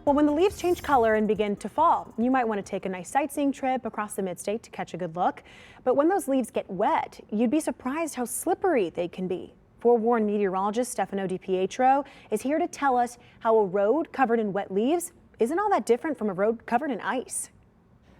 Well, when the leaves change color and begin to fall, you might want to take a nice sightseeing trip across the midstate to catch a good look. But when those leaves get wet, you'd be surprised how slippery they can be. Forewarned meteorologist Stefano DiPietro is here to tell us how a road covered in wet leaves isn't all that different from a road covered in ice.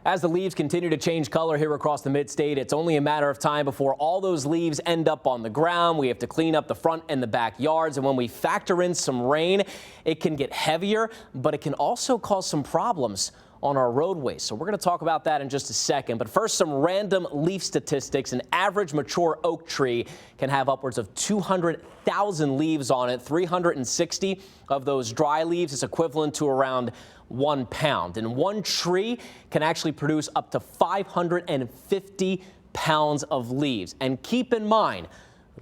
As the leaves continue to change color here across the midstate, it's only a matter of time before all those leaves end up on the ground. We have to clean up the front and the backyards. And when we factor in some rain, it can get heavier, but it can also cause some problems on our roadways. So we're going to talk about that in just a second. But first, some random leaf statistics. An average mature oak tree can have upwards of 200,000 leaves on it. 360 of those dry leaves is equivalent to around 1 pound. And one tree can actually produce up to 550 pounds of leaves. And keep in mind,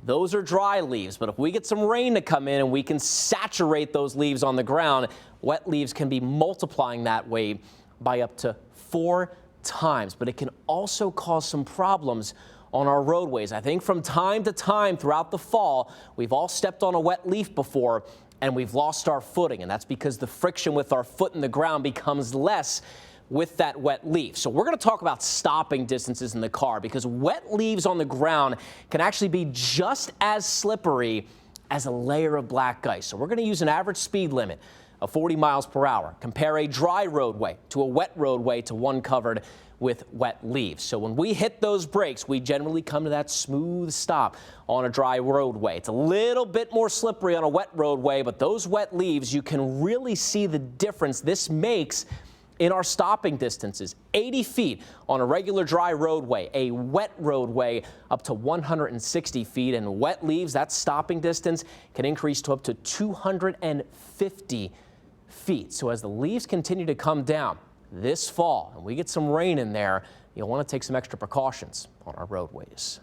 those are dry leaves, but if we get some rain to come in and we can saturate those leaves on the ground, wet leaves can be multiplying that way by up to 4 times. But it can also cause some problems on our roadways. I think from time to time throughout the fall, we've all stepped on a wet leaf before and we've lost our footing, and that's because the friction with our foot in the ground becomes less with that wet leaf. So we're going to talk about stopping distances in the car, because wet leaves on the ground can actually be just as slippery as a layer of black ice. So we're going to use an average speed limit of 40 miles per hour. Compare a dry roadway to a wet roadway to one covered with wet leaves. So when we hit those brakes, we generally come to that smooth stop on a dry roadway. It's a little bit more slippery on a wet roadway, but those wet leaves, you can really see the difference this makes in our stopping distances. 80 feet on a regular dry roadway, a wet roadway up to 160 feet, and wet leaves, that stopping distance can increase to up to 250 feet. So as the leaves continue to come down this fall and we get some rain in there, you'll want to take some extra precautions on our roadways.